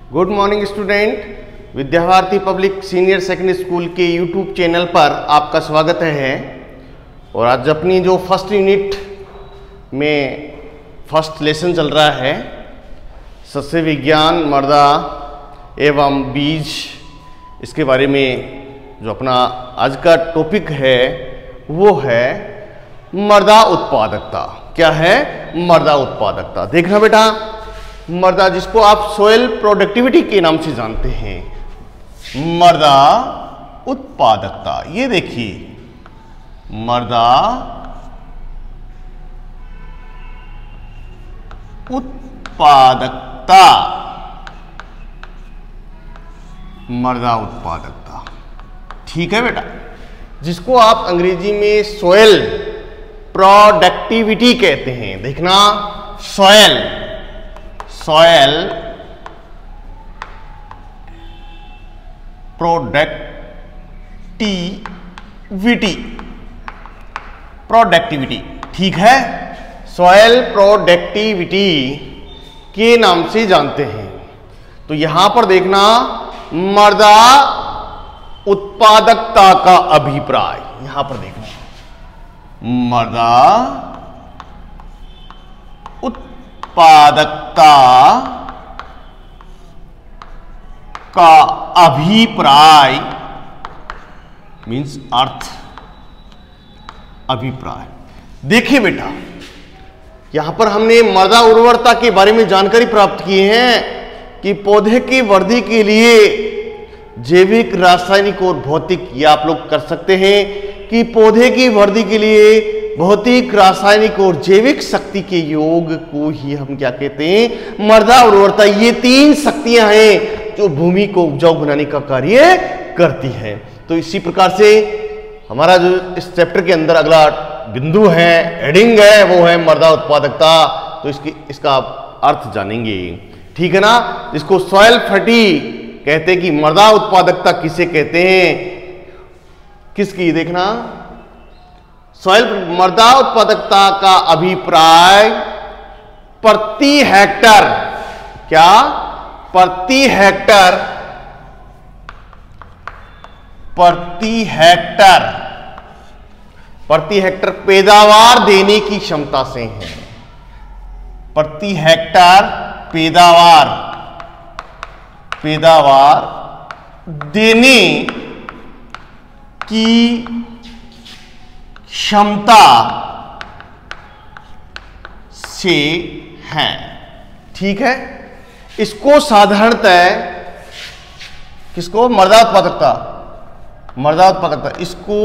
Good morning student, Vidya Bharati public senior secondary school के YouTube channel पर आपका स्वागत है। और आज अपनी जो फर्स्ट यूनिट में फर्स्ट लेसन चल रहा है सस्य विज्ञान मृदा एवं बीज, इसके बारे में जो अपना आज का टॉपिक है वो है मृदा उत्पादकता। क्या है? मृदा उत्पादकता। देखना बेटा, मृदा जिसको आप सोयल प्रोडक्टिविटी के नाम से जानते हैं, मृदा उत्पादकता। ये देखिए, मृदा उत्पादकता, मृदा उत्पादकता, ठीक है बेटा। जिसको आप अंग्रेजी में सोयल प्रोडक्टिविटी कहते हैं। देखना, सोयल प्रोडक्टिविटी, ठीक है। सॉयल प्रोडक्टिविटी के नाम से जानते हैं। तो यहां पर देखना, मृदा उत्पादकता का अभिप्राय, यहां पर देखना, मृदा उत्पादकता का अभिप्राय मीन्स अर्थ, अभिप्राय। देखिए बेटा, यहां पर हमने मृदा उर्वरता के बारे में जानकारी प्राप्त की है कि पौधे की वृद्धि के लिए जैविक, रासायनिक और भौतिक, ये आप लोग कर सकते हैं कि पौधे की वृद्धि के लिए भौतिक, रासायनिक और जैविक शक्ति के योग को ही हम क्या कहते हैं? मृदा उर्वरता। ये तीन शक्तियां हैं जो भूमि को उपजाऊ बनाने का कार्य करती है। तो इसी प्रकार से हमारा जो इस चैप्टर के अंदर अगला बिंदु है, हेडिंग है, वो है मृदा उत्पादकता। तो इसका आप अर्थ जानेंगे, ठीक है ना। जिसको सॉयल फर्टी कहते हैं कि मृदा उत्पादकता किसे कहते हैं, किसकी? देखना, सॉयल मृदा उत्पादकता का अभिप्राय प्रति हेक्टर, क्या? प्रति हेक्टर पैदावार देने की क्षमता से है। प्रति हेक्टर पैदावार देने की क्षमता से है, ठीक है। इसको साधारणतः, किसको? मृदा उत्पादकता, इसको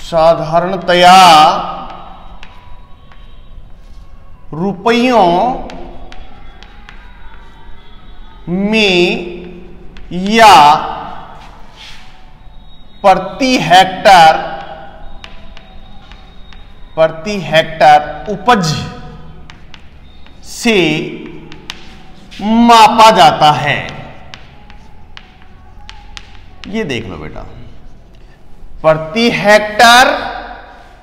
साधारणतया रुपयों में या प्रति हेक्टर उपज से मापा जाता है। ये देख लो बेटा, प्रति हेक्टर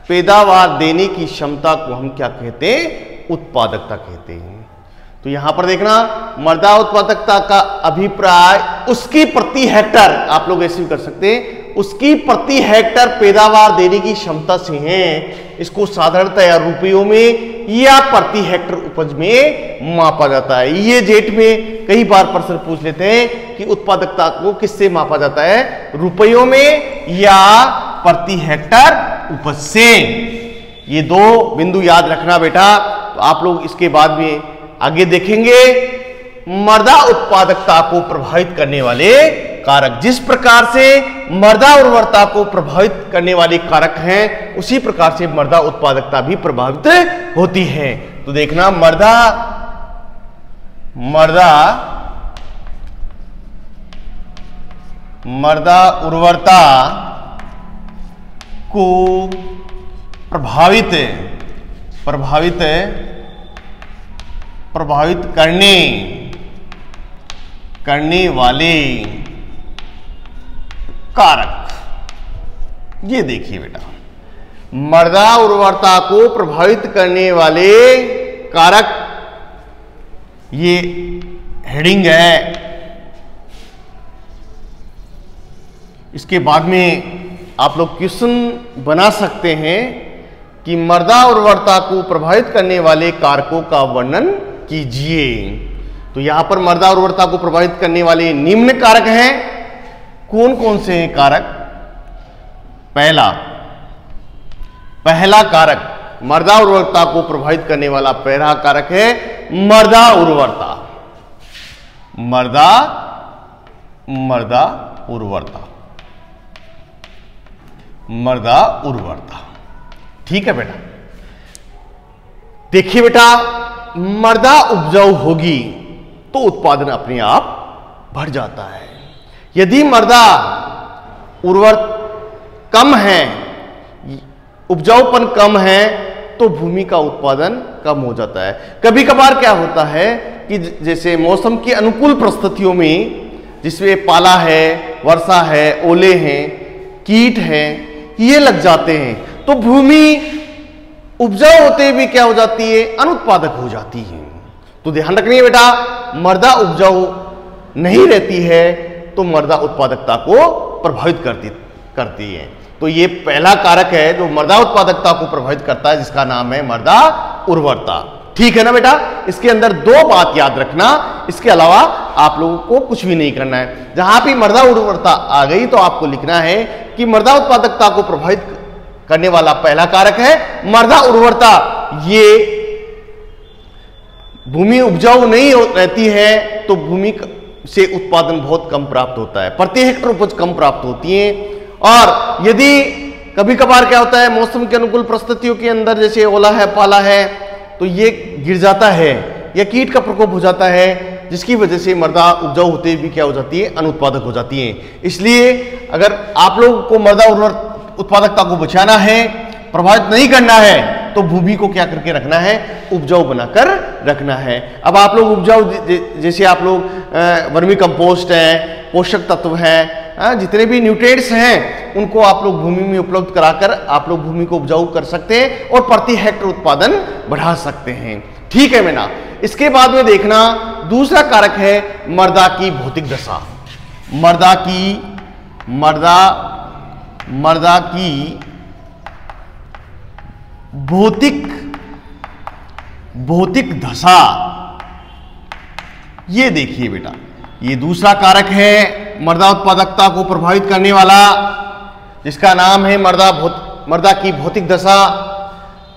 पैदावार देने की क्षमता को हम क्या कहते हैं? उत्पादकता कहते हैं। तो यहां पर देखना, मृदा उत्पादकता का अभिप्राय उसकी प्रति हेक्टर, आप लोग ऐसे भी कर सकते हैं, उसकी प्रति हेक्टर पैदावार देने की क्षमता से है। इसको साधारणतया रुपयों में या प्रति हेक्टर उपज में मापा जाता है। ये जेट में कई बार प्रश्न पूछ लेते हैं कि उत्पादकता को किससे मापा जाता है? रुपयों में या प्रति हेक्टर उपज से। ये दो बिंदु याद रखना बेटा। तो आप लोग इसके बाद में आगे देखेंगे मृदा उत्पादकता को प्रभावित करने वाले कारक। जिस प्रकार से मृदा उर्वरता को प्रभावित करने वाले कारक हैं, उसी प्रकार से मृदा उत्पादकता भी प्रभावित होती है। तो देखना, मृदा उर्वरता को प्रभावित करने वाले कारक। ये देखिए बेटा, मृदा उर्वरता को प्रभावित करने वाले कारक, ये हेडिंग है। इसके बाद में आप लोग क्वेश्चन बना सकते हैं कि मृदा उर्वरता को प्रभावित करने वाले कारकों का वर्णन कीजिए। तो यहां पर मृदा उर्वरता को प्रभावित करने वाले निम्न कारक हैं। कौन कौन से हैं कारक? पहला कारक, मृदा उर्वरता को प्रभावित करने वाला पहला कारक है मृदा उर्वरता। मृदा उर्वरता, ठीक है बेटा। देखिए बेटा, मृदा उपजाऊ होगी तो उत्पादन अपने आप बढ़ जाता है। यदि मृदा उर्वर कम है, उपजाऊपन कम है, तो भूमि का उत्पादन कम हो जाता है। कभी कभार क्या होता है कि जैसे मौसम की अनुकूल परिस्थितियों में, जिसमें पाला है, वर्षा है, ओले हैं, कीट हैं, ये लग जाते हैं, तो भूमि उपजाऊ होते भी क्या हो जाती है? अनुत्पादक हो जाती है। तो ध्यान रखनी है बेटा, मृदा उपजाऊ नहीं रहती है तो मृदा उत्पादकता को प्रभावित करती है। तो ये पहला कारक है जो मृदा उत्पादकता को प्रभावित करता है, जिसका नाम है मृदा उर्वरता। ठीक है ना बेटा? इसके अंदर दो बात याद रखना, इसके अलावा आप लोगों को कुछ भी नहीं करना है। जहां भी मृदा उर्वरता आ गई तो आपको लिखना है कि मृदा उत्पादकता को प्रभावित करने वाला पहला कारक है मृदा उर्वरता। ये भूमि उपजाऊ नहीं रहती है तो भूमि से उत्पादन बहुत कम प्राप्त होता है, प्रति हेक्टेयर उपज कम प्राप्त होती है। और यदि कभी कभार क्या होता है, मौसम के अनुकूल परिस्थितियों के अंदर जैसे ओला है, पाला है, तो ये गिर जाता है या कीट का प्रकोप हो जाता है, जिसकी वजह से मृदा उपजाऊ होते भी क्या हो जाती है? अनुत्पादक हो जाती है। इसलिए अगर आप लोगों को मृदा उत्पादकता को बचाना है, प्रभावित नहीं करना है, तो भूमि को क्या करके रखना है? उपजाऊ बनाकर रखना है। अब आप लोग उपजाऊ, जैसे आप लोग वर्मी कंपोस्ट है, पोषक तत्व है, जितने भी न्यूट्रिएंट्स हैं, उनको आप लोग भूमि में उपलब्ध कराकर आप लोग भूमि को उपजाऊ कर सकते हैं और प्रति हेक्टेयर उत्पादन बढ़ा सकते हैं। ठीक है बेटा? इसके बाद में देखना, दूसरा कारक है मृदा की भौतिक दशा। मृदा की भौतिक दशा, ये देखिए बेटा, ये दूसरा कारक है मृदा उत्पादकता को प्रभावित करने वाला, जिसका नाम है मृदा की भौतिक दशा।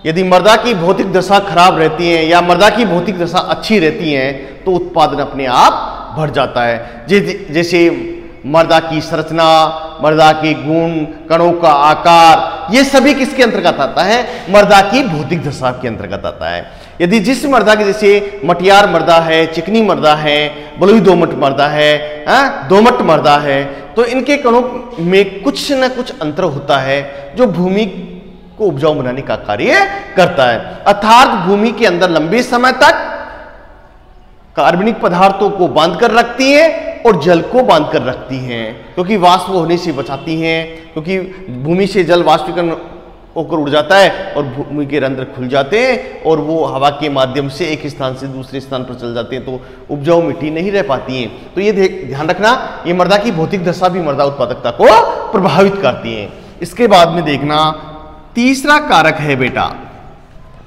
यदि मृदा की भौतिक दशा खराब रहती है या मृदा की भौतिक दशा अच्छी रहती है तो उत्पादन अपने आप बढ़ जाता है। जैसे मृदा की संरचना, मृदा के गुण, कणों का आकार, ये सभी किसके अंतर्गत आता है? मृदा की भौतिक दशा के अंतर्गत आता है। यदि जिस मृदा की, जैसे मटियार मृदा है, चिकनी मृदा है, बलुई दोमट मृदा है, दोमट मृदा है, तो इनके कणों में कुछ न कुछ अंतर होता है जो भूमि को उपजाऊ बनाने का कार्य करता है। अर्थात भूमि के अंदर लंबे समय तक कार्बनिक पदार्थों को बांध कर रखती है और जल को बांध कर रखती हैं, क्योंकि वाष्प होने से बचाती हैं, क्योंकि भूमि से जल वाष्पीकरण होकर उड़ जाता है और भूमि के रंध्र खुल जाते हैं और वो हवा के माध्यम से एक स्थान से दूसरे स्थान पर चल जाते हैं, तो उपजाऊ मिट्टी नहीं रह पाती है। तो ये ध्यान रखना, ये मृदा की भौतिक दशा भी मृदा उत्पादकता को प्रभावित करती है। इसके बाद में देखना, तीसरा कारक है बेटा,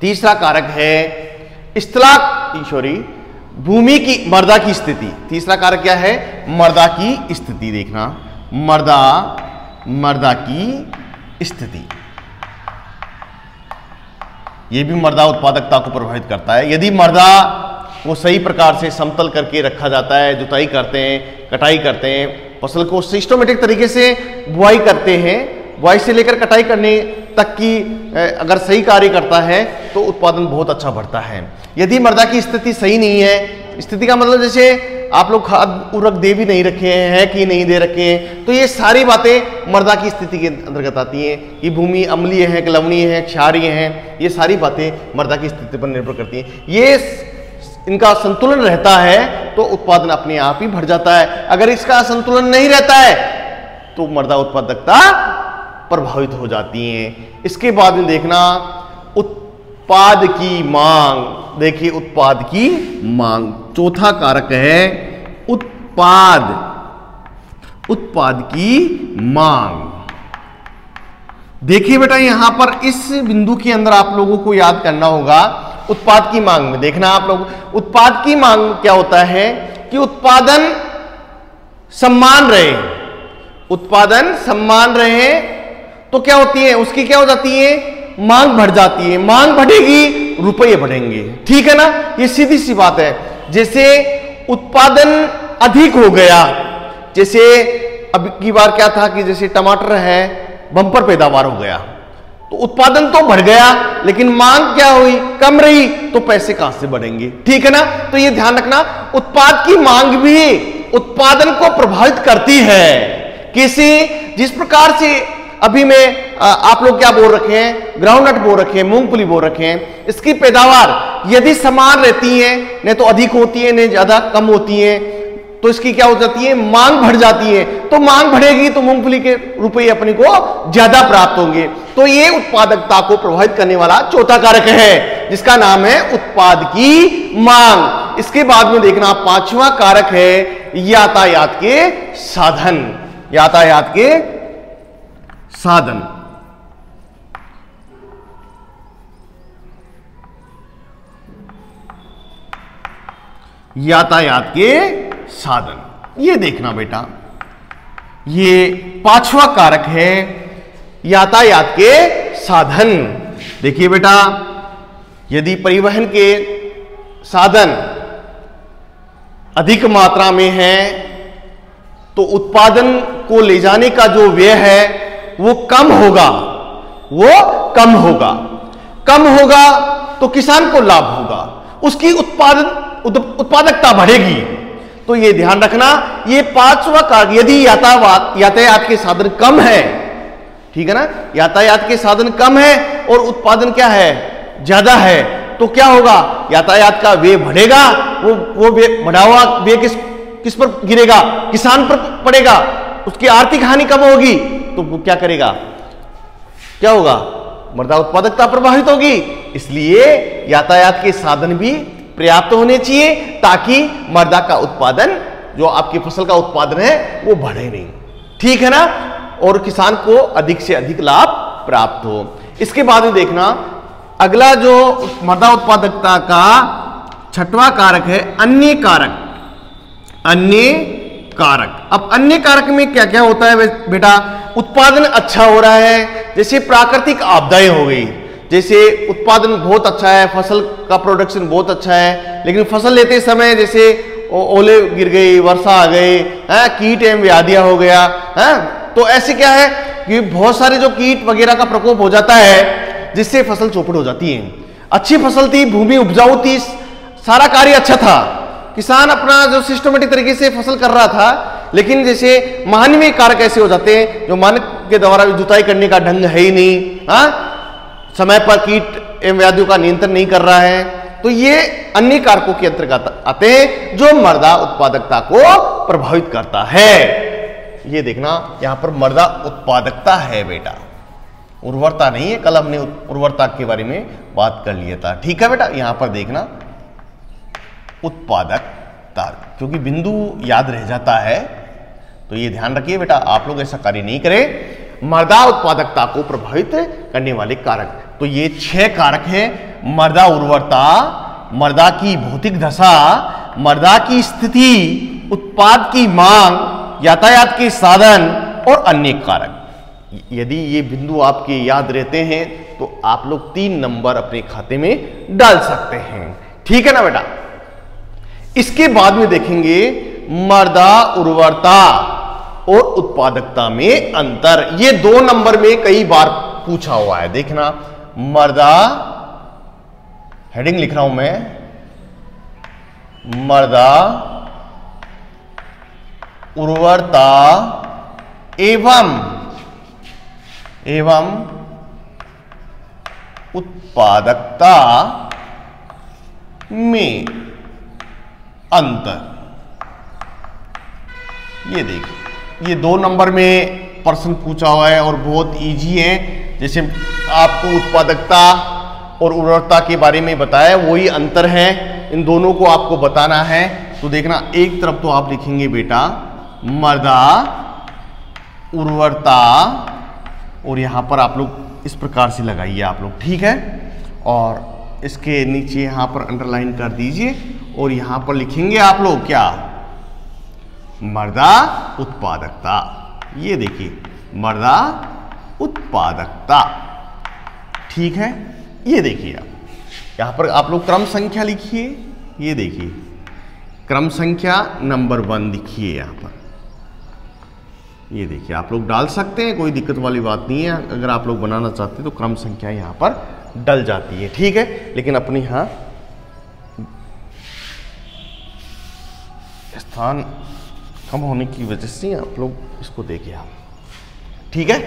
तीसरा कारक है भूमि की, मृदा की स्थिति। तीसरा कारक क्या है? मृदा की स्थिति। देखना, मृदा की स्थिति, यह भी मृदा उत्पादकता को प्रभावित करता है। यदि मृदा को सही प्रकार से समतल करके रखा जाता है, जुताई करते हैं, कटाई करते हैं, फसल को सिस्टमेटिक तरीके से बुआई करते हैं, बुआई से लेकर कटाई करने तक की अगर सही कार्य करता है तो उत्पादन बहुत अच्छा बढ़ता है। यदि मृदा की स्थिति सही नहीं है, स्थिति का मतलब जैसे आप लोग खाद उर्वरक दे भी नहीं रखे हैं कि नहीं दे रखे हैं, तो ये सारी बातें मृदा की स्थिति के अंतर्गत आती हैं कि भूमि अम्लीय है, लवणीय है, क्षारीय है, ये सारी बातें मृदा की स्थिति पर निर्भर करती हैं। ये इनका संतुलन रहता है तो उत्पादन अपने आप ही बढ़ जाता है। अगर इसका संतुलन नहीं रहता है तो मृदा उत्पादकता प्रभावित हो जाती हैं। इसके बाद में देखना उत्पाद की मांग। देखिए उत्पाद की मांग, चौथा कारक है उत्पाद, उत्पाद की मांग। देखिए बेटा यहां पर इस बिंदु के अंदर आप लोगों को याद करना होगा उत्पाद की मांग में। देखना आप लोग, उत्पाद की मांग क्या होता है कि उत्पादन समान रहे, उत्पादन समान रहे तो क्या होती है, उसकी क्या हो जाती है, मांग बढ़ जाती है। मांग बढ़ेगी, रुपये बढ़ेंगे। ठीक है ना, ये सीधी सी बात है। जैसे उत्पादन अधिक हो गया, जैसे अब की बार क्या था कि जैसे टमाटर है, बम्पर पैदावार हो गया तो उत्पादन तो बढ़ गया लेकिन मांग क्या हुई, कम रही, तो पैसे कहां से बढ़ेंगे। ठीक है ना, तो ये ध्यान रखना, उत्पाद की मांग भी उत्पादन को प्रभावित करती है। किसी जिस प्रकार से अभी में आप लोग क्या बोल रखे हैं, ग्राउंडनट बोल रखे हैं, मूंगफली बोल रखे हैं, इसकी पैदावार यदि समान रहती है, नहीं तो अधिक होती है, नहीं ज्यादा कम होती है, तो इसकी क्या हो जाती है, मांग बढ़ जाती है। तो मांग बढ़ेगी तो मूंगफली के रुपये अपने को ज्यादा प्राप्त होंगे। तो ये उत्पादकता को प्रभावित करने वाला चौथा कारक है जिसका नाम है उत्पाद की मांग। इसके बाद में देखना पांचवा कारक है यातायात के साधन। यातायात के साधन, यातायात के साधन। ये देखना बेटा, ये पांचवा कारक है यातायात के साधन। देखिए बेटा, यदि परिवहन के साधन अधिक मात्रा में है तो उत्पादन को ले जाने का जो व्यय है वो कम होगा, वो कम होगा। कम होगा तो किसान को लाभ होगा, उसकी उत्पादकता बढ़ेगी। तो ये ध्यान रखना, ये पांचवा कारक, यदि यातायात के साधन कम है, ठीक है ना, यातायात के साधन कम है और उत्पादन क्या है, ज्यादा है, तो क्या होगा, यातायात का व्यय बढ़ेगा। वो बढ़ा हुआ व्यय किस पर गिरेगा, किसान पर पड़ेगा, उसकी आर्थिक हानि कम होगी तो वो क्या करेगा, क्या होगा, मृदा उत्पादकता प्रभावित होगी। इसलिए यातायात के साधन भी पर्याप्त होने चाहिए ताकि मृदा का उत्पादन, जो आपकी फसल का उत्पादन है, वो बढ़े नहीं। ठीक है ना, और किसान को अधिक से अधिक लाभ प्राप्त हो। इसके बाद में देखना अगला जो मृदा उत्पादकता का छठवां कारक है अन्य कारक। अन्य कारक, अब अन्य कारक में क्या क्या होता है बेटा, उत्पादन अच्छा हो रहा है, जैसे प्राकृतिक आपदाएं हो गई, जैसे उत्पादन बहुत अच्छा है, फसल का प्रोडक्शन बहुत अच्छा है, लेकिन फसल लेते समय जैसे ओले गिर गई, वर्षा आ गई, कीट एवं व्याधियां हो गया, तो ऐसे क्या है कि बहुत सारे जो कीट वगैरह का प्रकोप हो जाता है जिससे फसल चौपट हो जाती है। अच्छी फसल थी, भूमि उपजाऊ थी, सारा कार्य अच्छा था, किसान अपना जो सिस्टमेटिक तरीके से फसल कर रहा था, लेकिन जैसे मानवीय कारक ऐसे हो जाते हैं जो मानव के द्वारा जुताई करने का ढंग है ही नहीं, समय पर कीट एवं व्याधियों का नियंत्रण नहीं कर रहा है, तो ये अन्य कारकों के अंतर्गत आते हैं जो मृदा उत्पादकता को प्रभावित करता है। ये देखना यहां पर मृदा उत्पादकता है बेटा, उर्वरता नहीं है। कल हमने उर्वरता के बारे में बात कर लिया था। ठीक है बेटा, यहां पर देखना उत्पादकता, क्योंकि बिंदु याद रह जाता है तो ये ध्यान रखिए बेटा, आप लोग ऐसा कार्य नहीं करें। मृदा उत्पादकता को प्रभावित करने वाले कारक, तो ये 6 कारक हैं। मृदा उर्वरता, मृदा की भौतिक दशा, मृदा की स्थिति, उत्पाद की मांग, यातायात के साधन और अन्य कारक। यदि ये बिंदु आपके याद रहते हैं तो आप लोग 3 नंबर अपने खाते में डाल सकते हैं। ठीक है ना बेटा। इसके बाद में देखेंगे मृदा उर्वरता और उत्पादकता में अंतर। ये 2 नंबर में कई बार पूछा हुआ है। देखना, मृदा, हेडिंग लिख रहा हूं मैं, मृदा उर्वरता एवं उत्पादकता में अंतर। ये देखिए, ये 2 नंबर में प्रश्न पूछा हुआ है और बहुत इजी है। जैसे आपको उत्पादकता और उर्वरता के बारे में बताया, वही अंतर है, इन दोनों को आपको बताना है। तो देखना, एक तरफ तो आप लिखेंगे बेटा मृदा उर्वरता, और यहां पर आप लोग इस प्रकार से लगाइए आप लोग, ठीक है। और इसके नीचे यहां पर अंडरलाइन कर दीजिए और यहां पर लिखेंगे आप लोग क्या, मृदा उत्पादकता। ये देखिए मृदा उत्पादकता, ठीक है। ये देखिए आप यहां पर आप लोग क्रम संख्या लिखिए, ये देखिए क्रम संख्या नंबर 1 लिखिए यहां पर। ये देखिए आप लोग डाल सकते हैं, कोई दिक्कत वाली बात नहीं है। अगर आप लोग बनाना चाहते हैं तो क्रम संख्या यहां पर डल जाती है, ठीक है। लेकिन अपनी यहां स्थान कम होने की वजह से आप लोग इसको देखिए आप, ठीक है।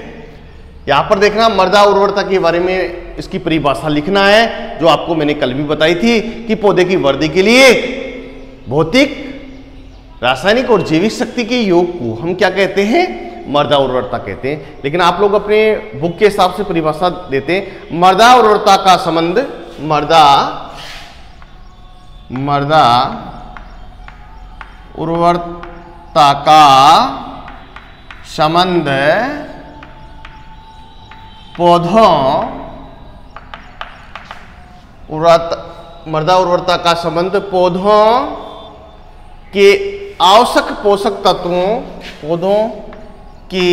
यहां पर देखना मृदा उर्वरता के बारे में इसकी परिभाषा लिखना है, जो आपको मैंने कल भी बताई थी कि पौधे की वृद्धि के लिए भौतिक, रासायनिक और जैविक शक्ति के योग को हम क्या कहते हैं, मृदा उर्वरता कहते हैं। लेकिन आप लोग अपने बुक के हिसाब से परिभाषा देते हैं। मृदा उर्वरता का संबंध, मृदा उर्वरता का संबंध पौधों मृदा उर्वरता का संबंध पौधों के आवश्यक पोषक तत्वों, पौधों के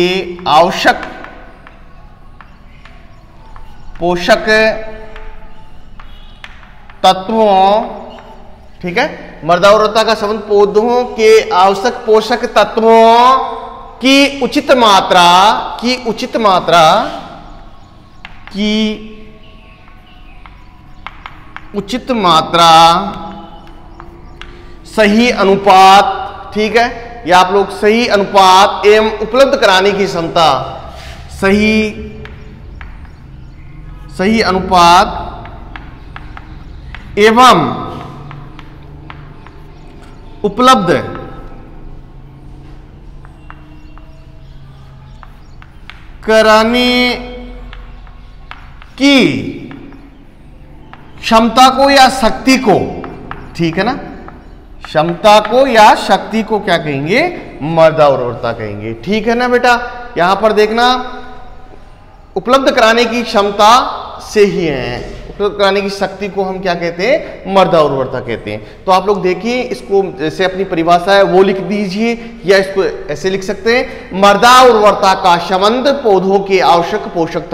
आवश्यक पोषक तत्वों, ठीक है। मृदा उर्वरता का संबंध पौधों के आवश्यक पोषक तत्वों की उचित मात्रा, सही अनुपात, ठीक है। या आप लोग सही अनुपात एवं उपलब्ध कराने की क्षमता, सही अनुपात एवं उपलब्ध कराने की क्षमता को या शक्ति को, ठीक है ना, क्षमता को या शक्ति को क्या कहेंगे, मृदा उर्वरता कहेंगे, ठीक है ना बेटा। यहां पर देखना उपलब्ध कराने की क्षमता से ही है, उपलब्ध कराने की शक्ति को हम क्या कहते हैं, मृदा उर्वरता कहते हैं। तो आप लोग देखिए, इसको जैसे अपनी परिभाषा है वो लिख दीजिए, या इसको ऐसे लिख सकते हैं, मृदा उर्वरता का संबंध पौधों के आवश्यक पोषक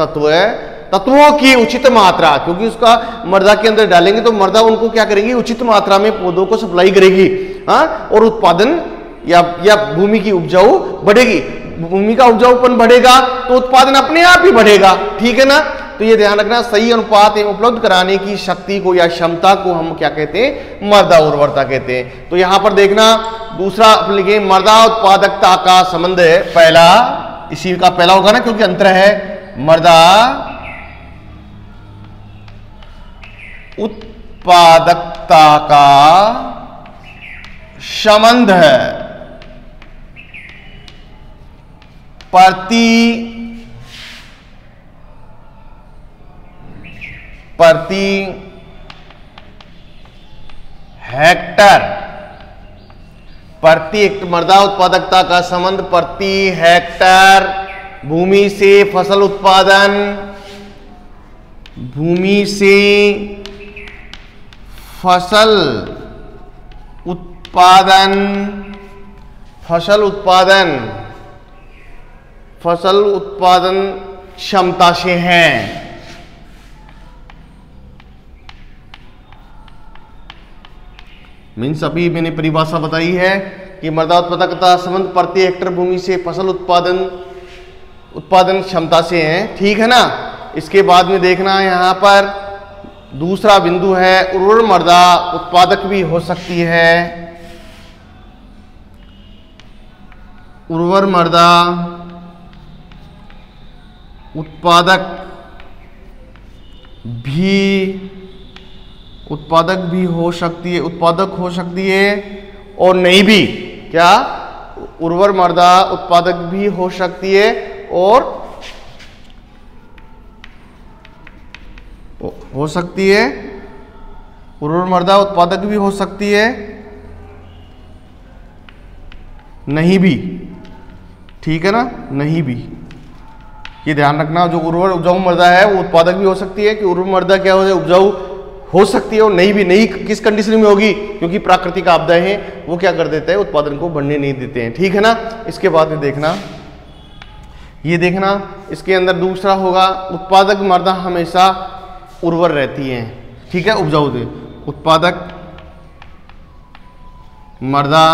तत्वों की उचित मात्रा, क्योंकि उसका मृदा के अंदर डालेंगे तो मृदा उनको क्या करेगी, उचित मात्रा में पौधों को सप्लाई करेगी, हाँ, और उत्पादन या भूमि की उपजाऊ बढ़ेगी। भूमि का उपजाऊपन बढ़ेगा तो उत्पादन अपने आप ही बढ़ेगा, ठीक है ना। तो ये ध्यान रखना, सही अनुपात एवं उपलब्ध कराने की शक्ति को या क्षमता को हम क्या कहते हैं, मृदा उर्वरता कहते हैं। तो यहां पर देखना दूसरा लिखे, मृदा उत्पादकता का संबंध है पहला, इसी का पहला होगा ना क्योंकि अंतर है, मृदा उत्पादकता का संबंध है प्रति हेक्टर, मृदा उत्पादकता का संबंध प्रति हेक्टर भूमि से फसल उत्पादन, फसल उत्पादन क्षमता से है। मीन्स अभी मैंने परिभाषा बताई है कि मृदा उत्पादकता संबंध प्रति हेक्टर भूमि से फसल उत्पादन क्षमता से है, ठीक है ना। इसके बाद में देखना यहां पर दूसरा बिंदु है, उर्वर मृदा उत्पादक भी हो सकती है, उर्वर मृदा उत्पादक भी हो सकती है, उत्पादक हो सकती है और नहीं भी, क्या, उर्वर मृदा उत्पादक भी हो सकती है और हो सकती है, उर्वर मृदा उत्पादक भी हो सकती है, नहीं भी। ठीक है ना, नहीं भी। ये ध्यान रखना, जो उर्वर उपजाऊ मृदा है वो उत्पादक भी हो सकती है, कि उर्वर मृदा क्या हो जाए, उपजाऊ हो सकती है, और नहीं भी। नहीं किस कंडीशन में होगी, क्योंकि प्राकृतिक आपदाएं हैं वो क्या कर देते हैं, उत्पादन को बढ़ने नहीं देते हैं। ठीक है ना। इसके बाद में देखना, ये देखना, इसके अंदर दूसरा होगा, उत्पादक मृदा हमेशा उर्वर रहती है। ठीक है, उपजाऊ दे, उत्पादक मृदा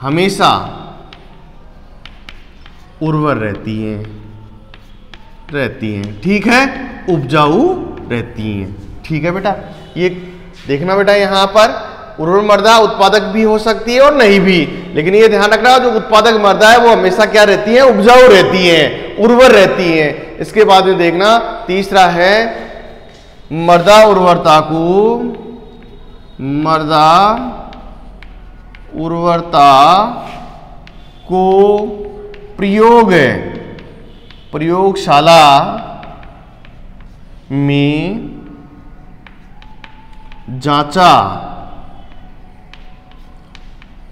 हमेशा उर्वर रहती हैं। ठीक है, उपजाऊ रहती हैं। ठीक है बेटा, ये देखना बेटा, यहां पर उर्वर मृदा उत्पादक भी हो सकती है और नहीं भी, लेकिन ये ध्यान रखना, जो उत्पादक मृदा है वो हमेशा क्या रहती है, उपजाऊ रहती हैं, उर्वर रहती हैं। इसके बाद में देखना, तीसरा है मृदा उर्वरता को प्रयोगशाला में जांचा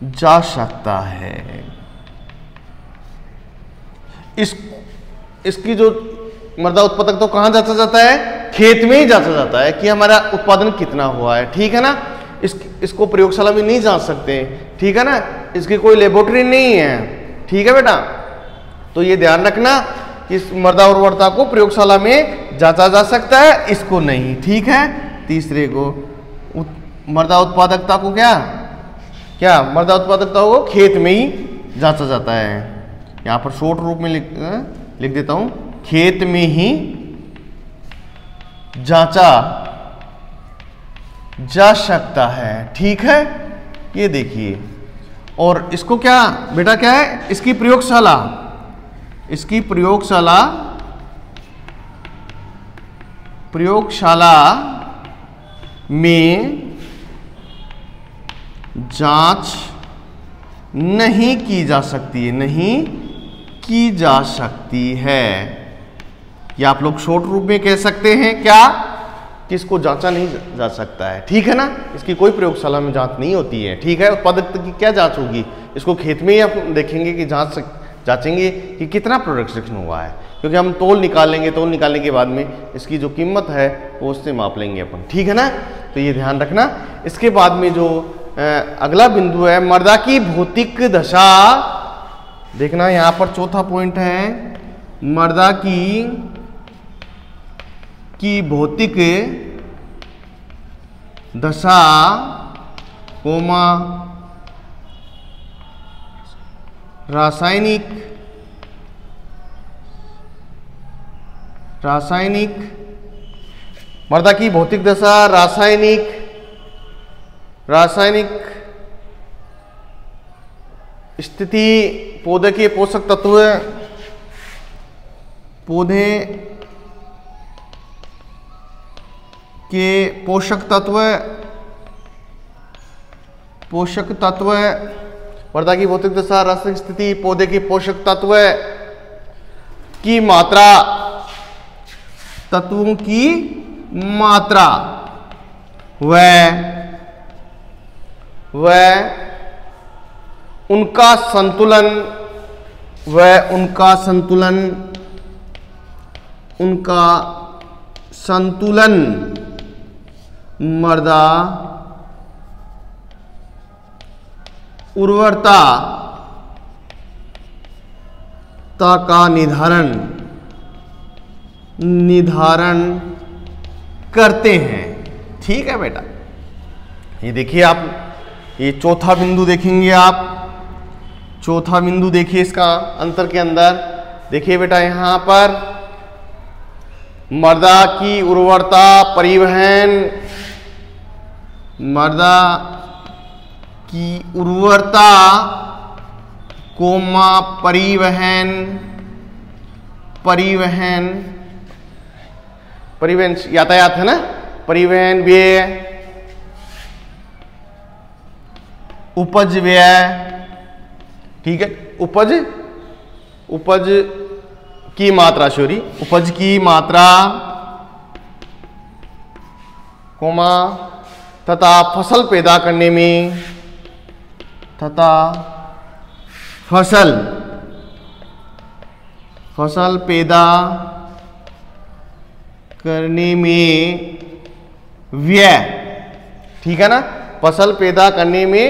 जा सकता है। इसकी जो मृदा उत्पादक तो कहां जांचा जाता है, खेत में ही जांचा जाता है कि हमारा उत्पादन कितना हुआ है। ठीक है ना। इसको प्रयोगशाला में नहीं जांच सकते। ठीक है ना, इसकी कोई लेबोरेटरी नहीं है। ठीक है बेटा, तो ये ध्यान रखना कि इस मृदा उर्वरता को प्रयोगशाला में जांचा जा सकता है, इसको नहीं। ठीक है। तीसरे को मृदा उत्पादकता को क्या मृदा उत्पादकता को खेत में ही जांचा जाता है। यहां पर शॉर्ट रूप में लिख देता हूं, खेत में ही जांचा जा सकता है। ठीक है, ये देखिए। और इसको क्या बेटा, क्या है, इसकी प्रयोगशाला में जांच नहीं की जा सकती है। या आप लोग शॉर्ट रूप में कह सकते हैं क्या, कि इसको जांचा नहीं जा सकता है। ठीक है ना, इसकी कोई प्रयोगशाला में जांच नहीं होती है। ठीक है, उत्पादकता की क्या जांच होगी, इसको खेत में ही आप देखेंगे कि जांचेंगे कि कितना प्रोडक्शन हुआ है, क्योंकि हम तौल निकालेंगे, तौल निकालने के बाद में इसकी जो कीमत है वो उससे माप लेंगे अपन। ठीक है ना, तो ये ध्यान रखना। इसके बाद में जो अगला बिंदु है, मृदा की भौतिक दशा। देखना, यहां पर चौथा पॉइंट है, मृदा की भौतिक दशा कोमा रासायनिक मृदा की भौतिक दशा, रासायनिक स्थिति, पौधे के पोषक तत्व, पौधे के पोषक तत्व, मृदा की भौतिक दशा, रासायनिक स्थिति, पौधे के पोषक तत्व की मात्रा, तत्वों की मात्रा, उनका संतुलन मृदा उर्वरता का निर्धारण करते हैं। ठीक है बेटा, ये देखिए आप, ये चौथा बिंदु देखेंगे आप। चौथा बिंदु देखिए इसका अंतर के अंदर। देखिए बेटा, यहां पर मृदा की उर्वरता परिवहन, मृदा की उर्वरता कोमा परिवहन यातायात है ना, परिवहन व्यय, उपज व्यय। ठीक है, उपज उपज की मात्रा, सॉरी, उपज की मात्रा कोमा तथा फसल पैदा करने में, तथा फसल पैदा करने में व्यय, ठीक है ना, फसल पैदा करने में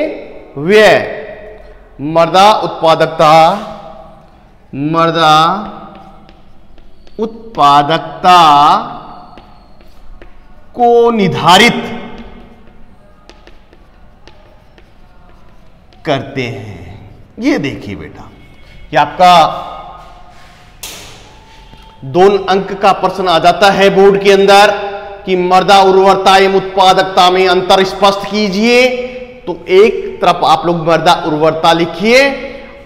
व्यय, मृदा उत्पादकता को निर्धारित करते हैं। ये देखिए बेटा, कि आपका 2 अंक का प्रश्न आ जाता है बोर्ड के अंदर कि मृदा उर्वरता एवं उत्पादकता में अंतर स्पष्ट कीजिए। तो एक तरफ आप लोग मृदा उर्वरता लिखिए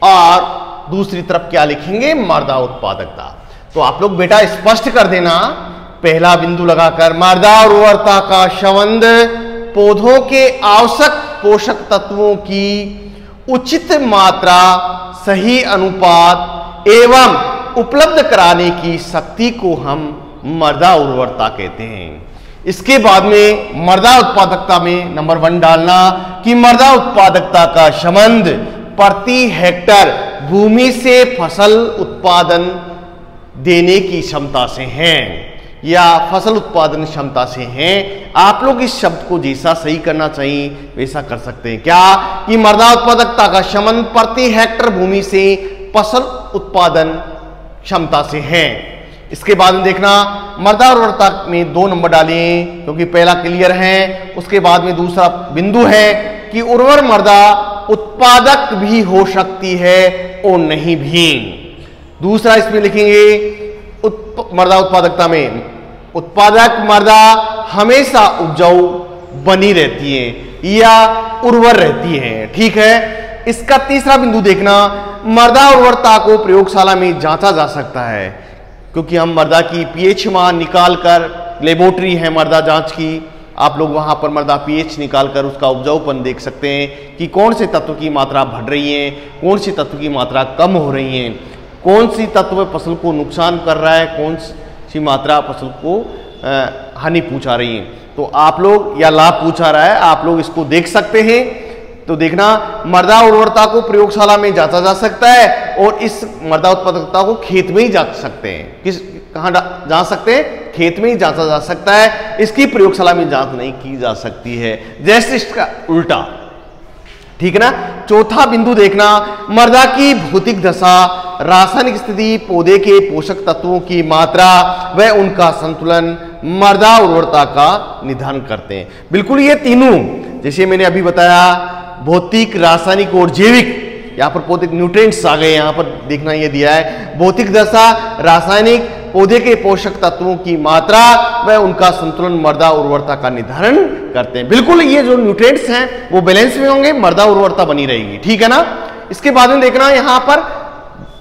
और दूसरी तरफ क्या लिखेंगे, मृदा उत्पादकता। तो आप लोग बेटा स्पष्ट कर देना, पहला बिंदु लगाकर, मृदा उर्वरता का संबंध पौधों के आवश्यक पोषक तत्वों की उचित मात्रा, सही अनुपात एवं उपलब्ध कराने की शक्ति को हम मृदा उर्वरता कहते हैं। इसके बाद में मृदा उत्पादकता में नंबर 1 डालना कि मृदा उत्पादकता का संबंध प्रति हेक्टर भूमि से फसल उत्पादन देने की क्षमता से है, या फसल उत्पादन क्षमता से हैं। आप लोग इस शब्द को जैसा सही करना चाहिए वैसा कर सकते हैं। क्या कि मृदा उत्पादकता का संबंध प्रति हेक्टर भूमि से फसल उत्पादन क्षमता से है। इसके बाद में देखना, मृदा उर्वरता में 2 नंबर डालिए क्योंकि पहला क्लियर है। उसके बाद में दूसरा बिंदु है कि उर्वर मृदा उत्पादक भी हो सकती है और नहीं भी। दूसरा इसमें लिखेंगे मृदा उत्पादकता में उत्पादक मृदा हमेशा उपजाऊ बनी रहती है या उर्वर रहती है, ठीक है। इसका तीसरा बिंदु देखना, मृदा उर्वरता को प्रयोगशाला में जांचा जा सकता है क्योंकि हम मृदा की पीएच मान निकाल कर, लेबोरेटरी है मृदा जांच की, आप लोग वहां पर मृदा पीएच निकाल कर उसका उपजाऊपन देख सकते हैं कि कौन से तत्व की मात्रा बढ़ रही है, कौन सी तत्व की मात्रा कम हो रही है, कौन सी तत्व फसल को नुकसान कर रहा है, कौन सी मात्रा फसल को हानि पहुंचा रही है। तो आप लोग या लाभ पहुंचा रहा है, आप लोग इसको देख सकते हैं। तो देखना, मृदा उर्वरता को प्रयोगशाला में जांचा जा सकता है और इस मृदा उत्पादकता को खेत में ही जांच सकते हैं। कहां जांच सकते हैं? खेत में ही जांचा जा सकता है, इसकी प्रयोगशाला में जांच नहीं की जा सकती है। जैसे इसका उल्टा, ठीक है ना। चौथा बिंदु देखना, मृदा की भौतिक दशा, रासायनिक स्थिति, पौधे के पोषक तत्वों की मात्रा व उनका संतुलन मृदा उर्वरता का निर्धारण करते हैं। बिल्कुल ये तीनों, जैसे मैंने अभी बताया, भौतिक, रासायनिक और जैविक, यहाँ पर भौतिक न्यूट्रिएंट्स आ गए, यहाँ पर देखना ये दिया है भौतिक दशा, रासायनिक, पौधे के पोषक तत्वों की मात्रा व उनका संतुलन मृदा उर्वरता का निर्धारण करते हैं। बिल्कुल ये जो न्यूट्रिएंट्स हैं वो बैलेंस में होंगे, मृदा उर्वरता बनी रहेगी, ठीक है ना। इसके बाद में देखना, यहाँ पर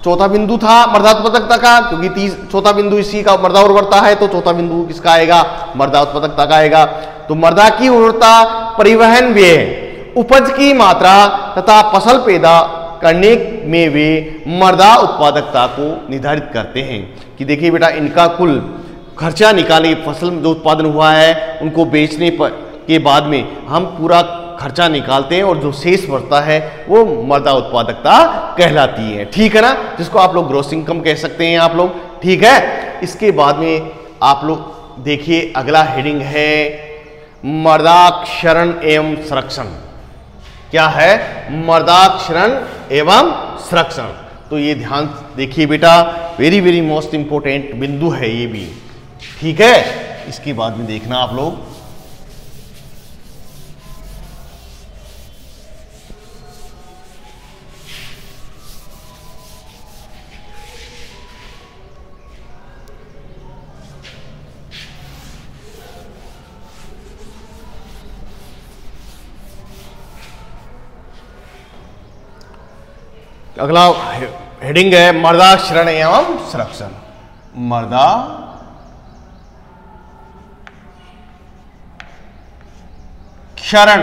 चौथा बिंदु था मृदा उत्पादकता का, क्योंकि चौथा बिंदु इसी का मृदा उर्वरता है, तो चौथा बिंदु किसका आएगा? मृदा उत्पादकता का आएगा। तो मृदा की उर्वरता, परिवहन व्यय, उपज की मात्रा तथा फसल पैदा करने में वे मृदा उत्पादकता को निर्धारित करते हैं। कि देखिए बेटा, इनका कुल खर्चा निकाले, फसल जो उत्पादन हुआ है उनको बेचने के बाद में हम पूरा खर्चा निकालते हैं और जो शेष बचता है वो मृदा उत्पादकता कहलाती है, ठीक है ना, जिसको आप लोग ग्रॉस इनकम कह सकते हैं आप लोग, ठीक है। इसके बाद में आप लोग देखिए, अगला हेडिंग है मृदा क्षरण एवं संरक्षण। क्या है? मृदा क्षरण एवं संरक्षण। तो ये ध्यान देखिए बेटा, वेरी वेरी मोस्ट इंपोर्टेंट बिंदु है ये भी, ठीक है। इसके बाद में देखना आप लोग, अगला हेडिंग है मृदा क्षरण एवं संरक्षण। मृदा क्षरण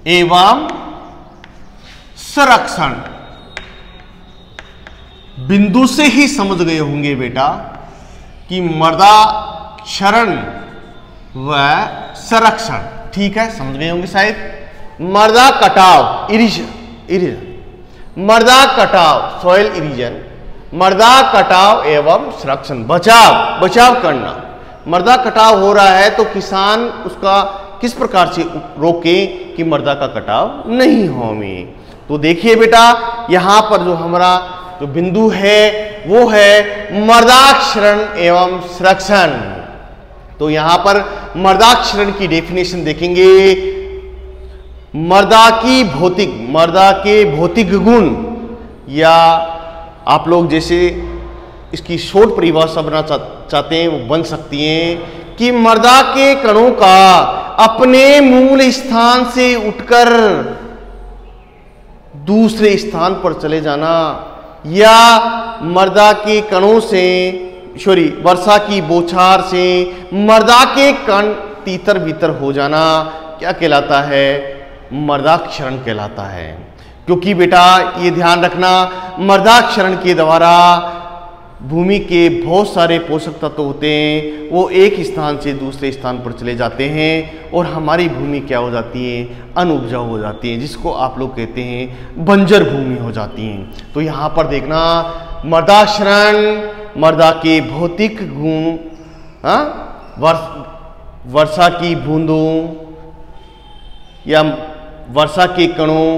एवं संरक्षण। बिंदु से ही समझ गए होंगे बेटा कि मर्दाक्षरण व संरक्षण, ठीक है, समझ गए होंगे शायद। मर्दा कटाव इरिजन, मर्दा कटाव सॉइल इरिजन, मर्दा कटाव एवं संरक्षण, बचाव करना। मर्दा कटाव हो रहा है तो किसान उसका किस प्रकार से रोके कि मर्दा का कटाव नहीं हो। तो देखिए बेटा यहां पर जो हमारा जो बिंदु है वो है मर्दाक्षरण एवं संरक्षण। तो यहां पर मर्दाक्षरण की डेफिनेशन देखेंगे। मर्दा के भौतिक गुण, या आप लोग जैसे इसकी शॉर्ट परिभाषा बनाना चाहते हैं वो बन सकती हैं कि मर्दा के कणों का अपने मूल स्थान से उठकर दूसरे स्थान पर चले जाना, या मर्दा के कणों से वर्षा की बौछार से मर्दा के कण तीतर बीतर हो जाना क्या कहलाता है? मर्दाक्षरण कहलाता है। क्योंकि बेटा ये ध्यान रखना, मर्दाक्षरण के द्वारा भूमि के बहुत सारे पोषक तत्व होते हैं, वो एक स्थान से दूसरे स्थान पर चले जाते हैं और हमारी भूमि क्या हो जाती है? अनउपजाऊ हो जाती है, जिसको आप लोग कहते हैं बंजर भूमि हो जाती हैं। तो यहाँ पर देखना मर्दाक्षरण, मर्दा के भौतिक गुण, वर्षा की बूंदों या वर्षा के कणों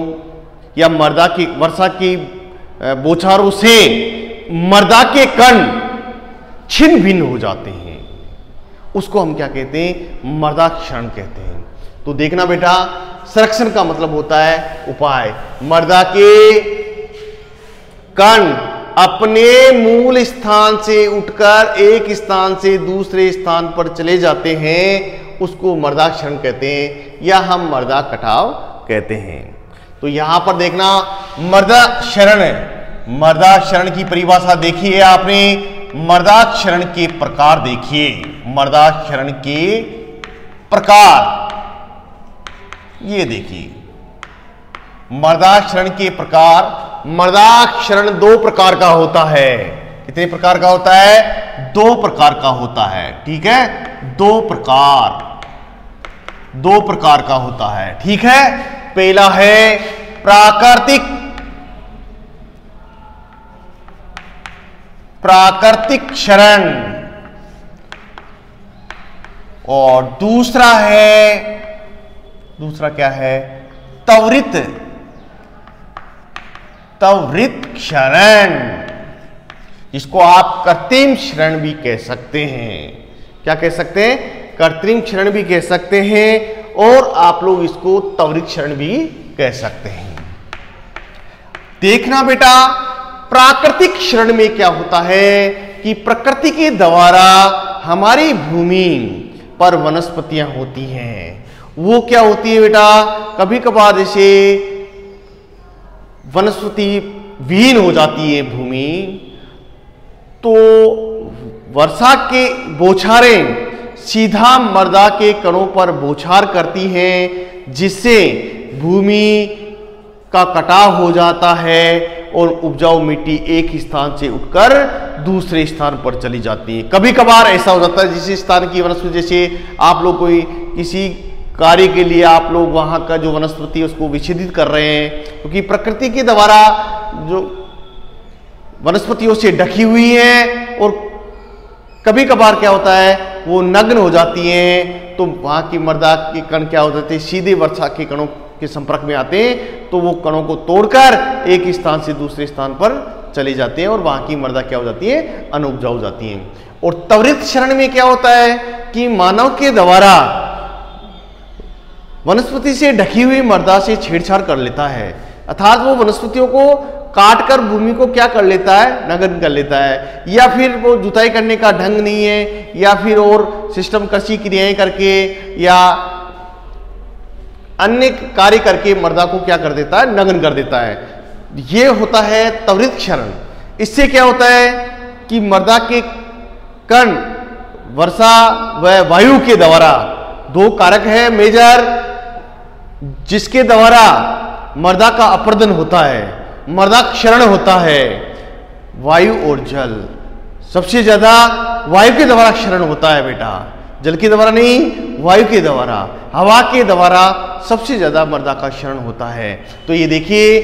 या वर्षा की बौछारों से मर्दा के कण छिन्न भिन्न हो जाते हैं, उसको हम क्या कहते हैं? मर्दाक्षरण कहते हैं। तो देखना बेटा, संरक्षण का मतलब होता है उपाय। मर्दा के कण अपने मूल स्थान से उठकर एक स्थान से दूसरे स्थान पर चले जाते हैं, उसको मर्दाक्षरण कहते हैं या हम मर्दा कटाव कहते हैं। तो यहां पर देखना मर्दाक्षरण की परिभाषा देखिए आपने। मर्दाक्षरण के प्रकार देखिए, मर्दाक्षरण के प्रकार ये देखिए। मर्दाक्षरण के प्रकार, मर्दाक्षरण 2 प्रकार का होता है। कितने प्रकार का होता है? 2 प्रकार का होता है, ठीक है, 2 प्रकार का होता है, ठीक है। पहला है प्राकृतिक क्षरण और दूसरा क्या है? त्वरित क्षरण, जिसको आप कृत्रिम क्षरण भी कह सकते हैं। क्या कह सकते हैं? कृत्रिम क्षरण भी कह सकते हैं और आप लोग इसको त्वरित क्षरण भी कह सकते हैं। देखना बेटा, प्राकृतिक क्षरण में क्या होता है कि प्रकृति के द्वारा हमारी भूमि पर वनस्पतियां होती हैं। वो क्या होती है बेटा? कभी कभार जैसे वनस्पति विहीन हो जाती है भूमि, तो वर्षा के बौछारें सीधा मर्दा के कणों पर बौछार करती हैं, जिससे भूमि का कटाव हो जाता है और उपजाऊ मिट्टी एक स्थान से उठकर दूसरे स्थान पर चली जाती है। कभी कभार ऐसा हो जाता है जिस स्थान की वनस्पति, जैसे आप लोग कोई किसी कार्य के लिए आप लोग वहां का जो वनस्पति है उसको विच्छेदित कर रहे हैं, क्योंकि प्रकृति के द्वारा जो वनस्पतियों से ढकी हुई है और कभी कभार क्या होता है वो नग्न हो जाती हैं, तो वहां की मर्दा के कण क्या हो जाते हैं? सीधे वर्षा के कणों के संपर्क में आते हैं, तो वो कणों को तोड़कर एक स्थान से दूसरे स्थान पर चले जाते हैं और वहां की मर्दा क्या हो जाती है? अनउपजाऊ हो जाती है। और त्वरित क्षरण में क्या होता है कि मानव के द्वारा वनस्पति से ढकी हुई मर्दा से छेड़छाड़ कर लेता है, अर्थात वो वनस्पतियों को काटकर भूमि को क्या कर लेता है? नग्न कर लेता है, या फिर वो जुताई करने का ढंग नहीं है, या फिर और सिस्टम कृषि क्रियाएं करके या अन्य कार्य करके मर्दा को क्या कर देता है? नग्न कर देता है। ये होता है त्वरित क्षरण। इससे क्या होता है कि मर्दा के कण वर्षा व वायु के द्वारा, 2 कारक है मेजर, जिसके द्वारा मर्दा का अपर्दन होता है, मर्दा क्षरण होता है। वायु और जल। सबसे ज्यादा वायु के द्वारा क्षरण होता है बेटा, जल के द्वारा नहीं, वायु के द्वारा, हवा के द्वारा सबसे ज्यादा मृदा का क्षरण होता है। तो ये देखिए,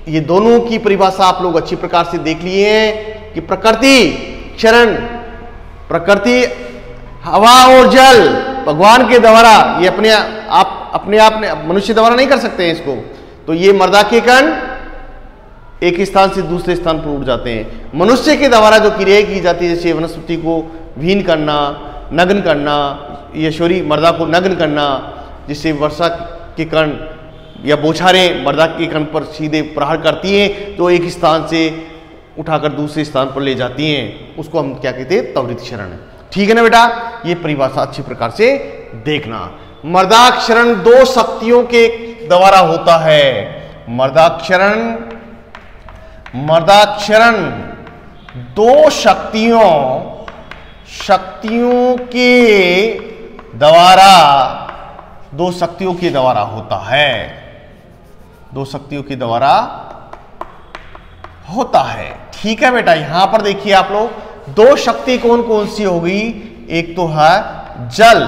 ये दोनों की परिभाषा आप लोग अच्छी प्रकार से देख लिए हैं कि प्रकृति क्षरण, प्रकृति हवा और जल भगवान के द्वारा, ये अपने आप मनुष्य द्वारा नहीं कर सकते हैं इसको। तो ये मृदा के कण एक स्थान से दूसरे स्थान पर उड़ जाते हैं। मनुष्य के द्वारा जो क्रियाएं की जाती है, जैसे वनस्पति को भीन करना, नग्न करना, यशोरी मृदा को नग्न करना, जिससे वर्षा के कण या बौछारें मृदा के कण पर सीधे प्रहार करती हैं, तो एक स्थान से उठाकर दूसरे स्थान पर ले जाती हैं, उसको हम क्या कहते हैं, त्वरित क्षरण। ठीक है ना बेटा, ये परिभाषा अच्छी प्रकार से देखना। मृदा क्षरण दो शक्तियों के द्वारा होता है। मृदा क्षरण दो शक्तियों के द्वारा होता है। दो शक्तियों के द्वारा होता है। ठीक है बेटा, यहां पर देखिए आप लोग, दो शक्ति कौन कौन सी होगी? एक तो है जल,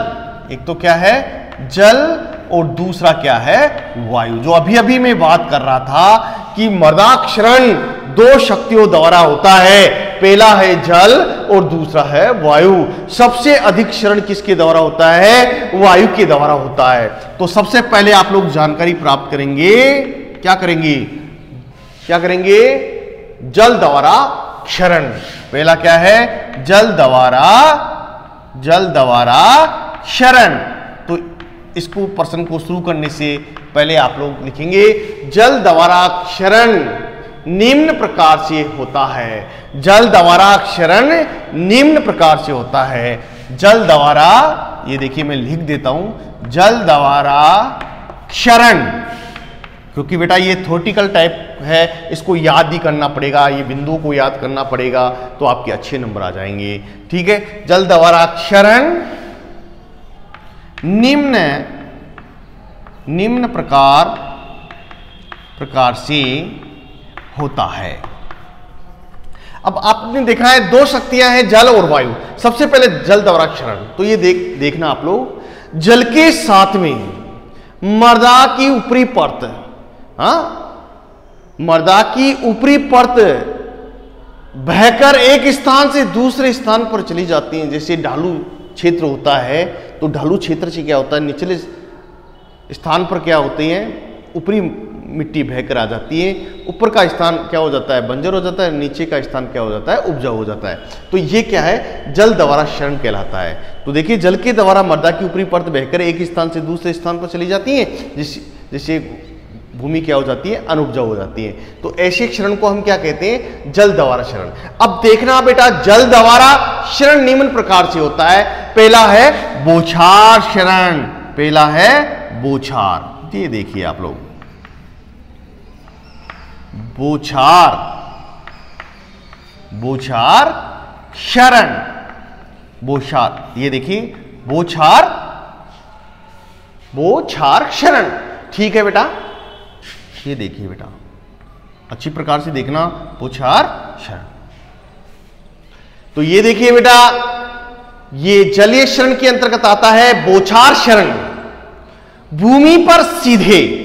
एक तो क्या है, जल, और दूसरा क्या है, वायु। जो अभी अभी मैं बात कर रहा था कि मृदा क्षरण दो शक्तियों द्वारा होता है, पहला है जल और दूसरा है वायु। सबसे अधिक क्षरण किसके द्वारा होता है? वायु के द्वारा होता है। तो सबसे पहले आप लोग जानकारी प्राप्त करेंगे, क्या करेंगे, जल द्वारा क्षरण। पहला क्या है, जल द्वारा क्षरण। तो इसको प्रश्न को शुरू करने से पहले आप लोग लिखेंगे, जल द्वारा क्षरण निम्न प्रकार से होता है। जल द्वारा क्षरण निम्न प्रकार से होता है। जल द्वारा, ये देखिए मैं लिख देता हूं, जल द्वारा क्षरण, क्योंकि बेटा ये थ्योरेटिकल टाइप है, इसको याद ही करना पड़ेगा, ये बिंदुओं को याद करना पड़ेगा, तो आपके अच्छे नंबर आ जाएंगे। ठीक है, जल द्वारा क्षरण निम्न प्रकार से होता है। अब आपने देखा है दो शक्तियां हैं, जल और वायु। सबसे पहले जल द्वारा क्षरण, तो ये देखना आप लोग, जल के साथ में मृदा की ऊपरी परत, मृदा की ऊपरी परत बहकर एक स्थान से दूसरे स्थान पर चली जाती है। जैसे ढालू क्षेत्र होता है, तो ढालू क्षेत्र से क्या होता है, निचले स्थान पर क्या होती है, ऊपरी मिट्टी बहकर आ जाती है, ऊपर का स्थान क्या हो जाता है, बंजर हो जाता है, नीचे का स्थान क्या हो जाता है, उपजाऊ हो जाता है। तो ये क्या है, जल द्वारा क्षरण कहलाता है। तो देखिए, जल के द्वारा मृदा की ऊपरी परत बहकर एक स्थान से दूसरे स्थान पर चली जाती है, जिससे भूमि क्या हो जाती है, अनुपजाऊ हो जाती है। तो ऐसे क्षरण को हम क्या कहते हैं, जल द्वारा क्षरण। अब देखना बेटा, जल द्वारा क्षरण निम्न प्रकार से होता है। पहला है बौछार क्षरण, पहला है बौछार। ये देखिए आप लोग, बौछार क्षरण, बौछार, ये देखिए बौछार क्षरण। ठीक है बेटा, ये देखिए बेटा, अच्छी प्रकार से देखना, बौछार क्षरण। तो ये देखिए बेटा, ये जलीय क्षरण के अंतर्गत आता है। बौछार क्षरण भूमि पर सीधे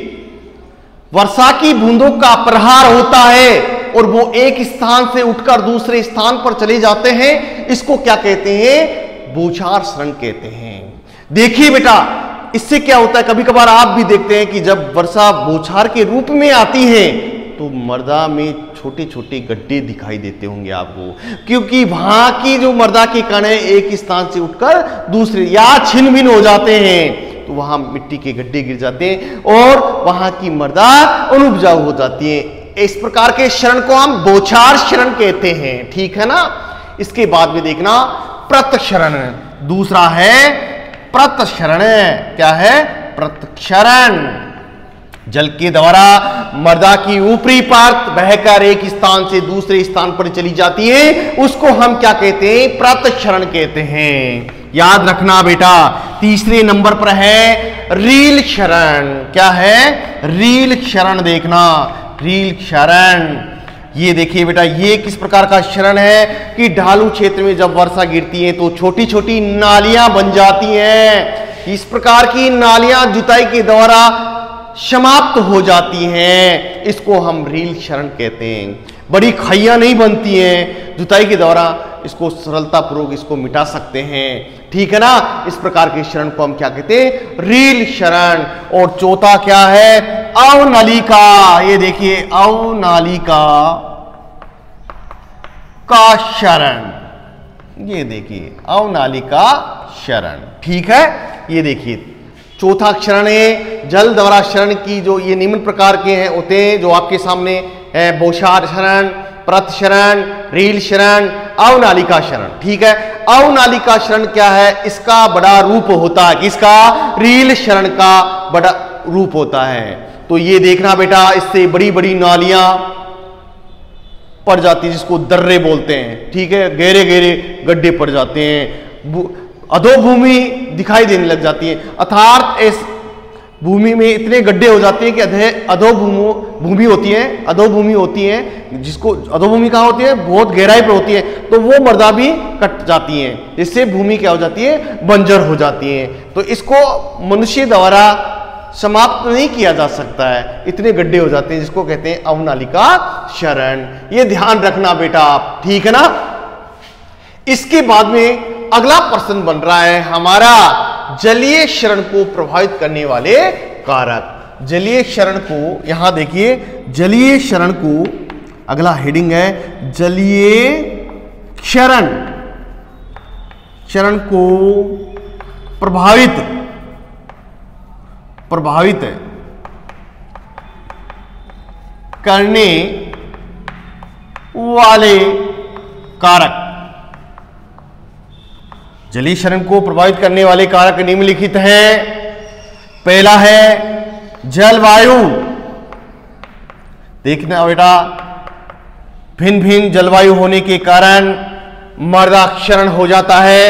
वर्षा की बूंदों का प्रहार होता है और वो एक स्थान से उठकर दूसरे स्थान पर चले जाते हैं। इसको क्या कहते हैं, बौछार क्षरण कहते हैं। देखिए बेटा, इससे क्या होता है, कभी कभार आप भी देखते हैं कि जब वर्षा बौछार के रूप में आती है तो मृदा में छोटे छोटे गड्ढे दिखाई देते होंगे आपको, क्योंकि वहां की जो मृदा के कण है एक स्थान से उठकर दूसरे या छिन्न भिन्न हो जाते हैं, तो वहां मिट्टी के गड्ढे गिर जाते हैं और वहां की मृदा अनुपजाऊ हो जाती है। इस प्रकार के क्षरण को हम बौछार क्षरण कहते हैं। ठीक है ना। इसके बाद में देखना प्रतक्षरण, दूसरा है प्रतक्षरण। क्या है, प्रतक्षरण। जल के द्वारा मृदा की ऊपरी परत बहकर एक स्थान से दूसरे स्थान पर चली जाती है, उसको हम क्या कहते हैं, प्रतक्षरण कहते हैं। याद रखना बेटा। तीसरे नंबर पर है रील क्षरण। क्या है, रील क्षरण। देखना, रील क्षरण, ये देखिए बेटा, ये किस प्रकार का क्षरण है कि ढालू क्षेत्र में जब वर्षा गिरती है तो छोटी छोटी नालियां बन जाती हैं। इस प्रकार की नालियां जुताई के द्वारा समाप्त हो जाती हैं, इसको हम रील क्षरण कहते हैं। बड़ी खाइयां नहीं बनती हैं, जुताई के द्वारा इसको सरलतापूर्वक इसको मिटा सकते हैं, ठीक है ना। इस प्रकार के क्षरण को हम क्या कहते हैं, रील क्षरण। और चौथा क्या है, अवनालिका। ये देखिए अवनालिका का क्षरण, ये देखिए अवनालिका क्षरण, ठीक है। ये देखिए चौथा क्षरण है जल द्वारा क्षरण की, जो ये निम्न प्रकार के हैं होते हैं जो आपके सामने है, बौछार क्षरण, प्रत क्षरण, रील क्षरण, अवनालिका क्षरण, ठीक है। अवनालिका क्षरण क्या है, इसका बड़ा रूप होता है, किसका, रील क्षरण का बड़ा रूप होता है। तो ये देखना बेटा, इससे बड़ी बड़ी नालियां पड़ जाती है, जिसको दर्रे बोलते हैं, ठीक है। गहरे गहरे गड्ढे पड़ जाते हैं, अधोभूमि दिखाई देने लग जाती है, अर्थात इस भूमि में इतने गड्ढे हो जाते हैं कि अधोभूमि होती है, अधोभूमि होती है, जिसको अधोभूमि कहाँ होती है, बहुत गहराई पर होती है, तो वो मृदा भी कट जाती है, जिससे भूमि क्या हो जाती है, बंजर हो जाती है। तो इसको मनुष्य द्वारा समाप्त नहीं किया जा सकता है, इतने गड्ढे हो जाते हैं, जिसको कहते हैं अवनालिका क्षरण। ये ध्यान रखना बेटा आप, ठीक है ना। इसके बाद में अगला प्रश्न बन रहा है हमारा, जलीय क्षरण को प्रभावित करने वाले कारक। जलीय क्षरण को, यहां देखिए जलीय क्षरण को, अगला हेडिंग है जलीय क्षरण, क्षरण को प्रभावित करने वाले कारक। जलीय क्षरण को प्रभावित करने वाले कारक निम्नलिखित हैं। पहला है जलवायु। देखना बेटा, भिन्न भिन्न जलवायु होने के कारण मृदा क्षरण हो जाता है।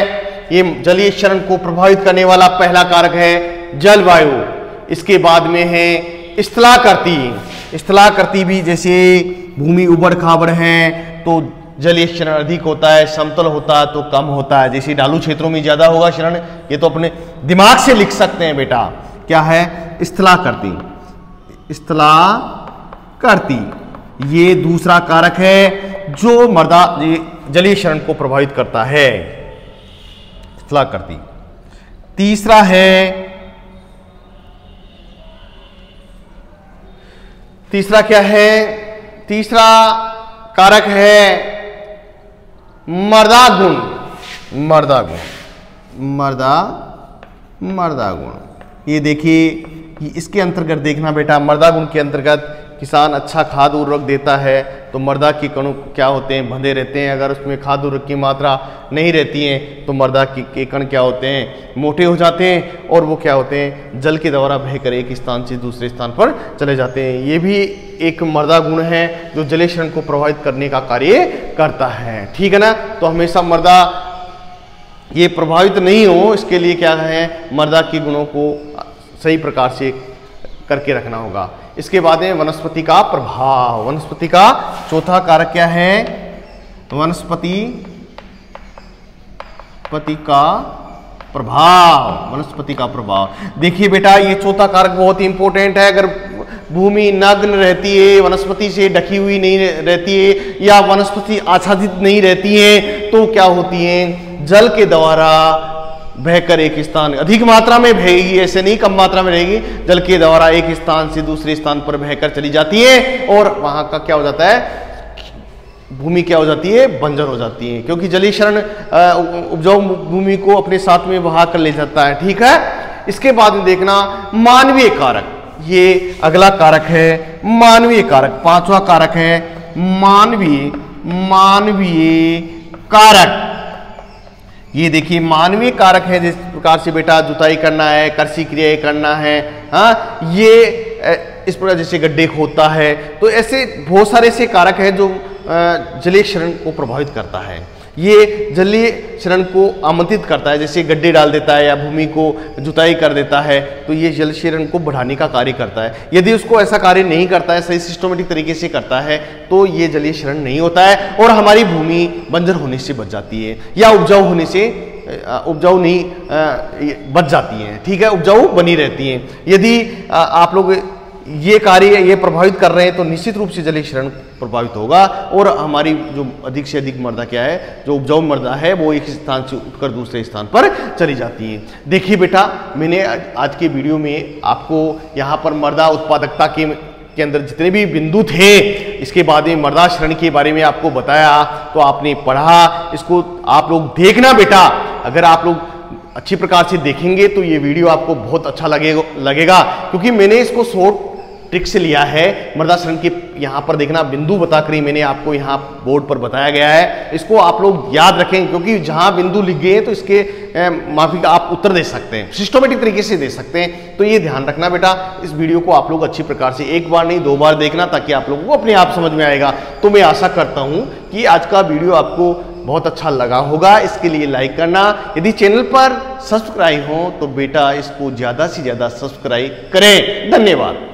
ये जलीय क्षरण को प्रभावित करने वाला पहला कारक है जलवायु। इसके बाद में है स्थलाकृति। स्थलाकृति भी, जैसे भूमि उबड़ खाबड़ है तो जलीय क्षरण अधिक होता है, समतल होता है तो कम होता है। जैसे ढालू क्षेत्रों में ज्यादा होगा क्षरण, ये तो अपने दिमाग से लिख सकते हैं बेटा। क्या है, स्थलाकृति। स्थलाकृति ये दूसरा कारक है जो मृदा जलीय क्षरण को प्रभावित करता है, स्थलाकृति। तीसरा है, तीसरा क्या है, तीसरा कारक है मृदा गुण। मृदा गुण ये देखिए, इसके अंतर्गत देखना बेटा, मृदा गुण के अंतर्गत किसान अच्छा खाद उर्वरक देता है तो मृदा के कण क्या होते हैं, बंधे रहते हैं। अगर उसमें खाद उर्वरक की मात्रा नहीं रहती है तो मृदा के कण क्या होते हैं, मोटे हो जाते हैं, और वो क्या होते हैं, जल के द्वारा बहकर एक स्थान से दूसरे स्थान पर चले जाते हैं। ये भी एक मृदा गुण है जो जलीय क्षरण को प्रभावित करने का कार्य करता है, ठीक है ना। तो हमेशा मृदा ये प्रभावित नहीं हो, इसके लिए क्या है, मृदा के गुणों को सही प्रकार से करके रखना होगा। इसके बाद में वनस्पति का प्रभाव। वनस्पति का चौथा कारक क्या है, वनस्पति का प्रभाव। वनस्पति का प्रभाव देखिए बेटा, ये चौथा कारक बहुत ही इंपॉर्टेंट है। अगर भूमि नग्न रहती है, वनस्पति से ढकी हुई नहीं रहती है, या वनस्पति आच्छादित नहीं रहती है, तो क्या होती है, जल के द्वारा बहकर एक स्थान, अधिक मात्रा में बहेगी, ऐसे नहीं कम मात्रा में रहेगी, जल के द्वारा एक स्थान से दूसरे स्थान पर बहकर चली जाती है, और वहां का क्या हो जाता है, भूमि क्या हो जाती है, बंजर हो जाती है, क्योंकि जलीय क्षरण उपजाऊ भूमि को अपने साथ में बहा कर ले जाता है, ठीक है। इसके बाद में देखना मानवीय कारक। ये अगला कारक है मानवीय कारक। पांचवा कारक है मानवीय कारक। ये देखिए मानवीय कारक है, जिस प्रकार से बेटा जुताई करना है, कृषि क्रियाएं करना है, हाँ, ये इस प्रकार जैसे गड्ढे खोदता है, तो ऐसे बहुत सारे ऐसे कारक हैं जो जलीय क्षरण को प्रभावित करता है। ये जलीय क्षरण को आमंत्रित करता है, जैसे गड्ढे डाल देता है या भूमि को जुताई कर देता है, तो ये जल क्षरण को बढ़ाने का कार्य करता है। यदि उसको ऐसा कार्य नहीं करता है, सही सिस्टमेटिक तरीके से करता है, तो ये जलीय क्षरण नहीं होता है और हमारी भूमि बंजर होने से बच जाती है या उपजाऊ होने से उपजाऊ नहीं बच जाती हैं, ठीक है, उपजाऊ बनी रहती हैं। यदि आप लोग ये कार्य ये प्रभावित कर रहे हैं तो निश्चित रूप से जलीय क्षरण प्रभावित होगा और हमारी जो अधिक से अधिक मृदा क्या है, जो उपजाऊ मृदा है, वो एक स्थान से उठकर दूसरे स्थान पर चली जाती है। देखिए बेटा, मैंने आज के वीडियो में आपको यहाँ पर मृदा उत्पादकता के अंदर जितने भी बिंदु थे, इसके बाद में मृदा क्षरण के बारे में आपको बताया, तो आपने पढ़ा, इसको आप लोग देखना बेटा। अगर आप लोग अच्छी प्रकार से देखेंगे तो ये वीडियो आपको बहुत अच्छा लगेगा क्योंकि मैंने इसको शॉर्ट ट्रिक से लिया है। मृदा क्षरण के यहाँ पर देखना, बिंदु बताकर ही मैंने आपको यहाँ बोर्ड पर बताया गया है। इसको आप लोग याद रखें क्योंकि जहाँ बिंदु लिख गए हैं तो इसके माफी का आप उत्तर दे सकते हैं, सिस्टमेटिक तरीके से दे सकते हैं। तो ये ध्यान रखना बेटा, इस वीडियो को आप लोग अच्छी प्रकार से एक बार नहीं 2 बार देखना ताकि आप लोगों को अपने आप समझ में आएगा। तो मैं आशा करता हूँ कि आज का वीडियो आपको बहुत अच्छा लगा होगा। इसके लिए लाइक करना, यदि चैनल पर सब्सक्राइब हो तो बेटा इसको ज़्यादा से ज़्यादा सब्सक्राइब करें। धन्यवाद।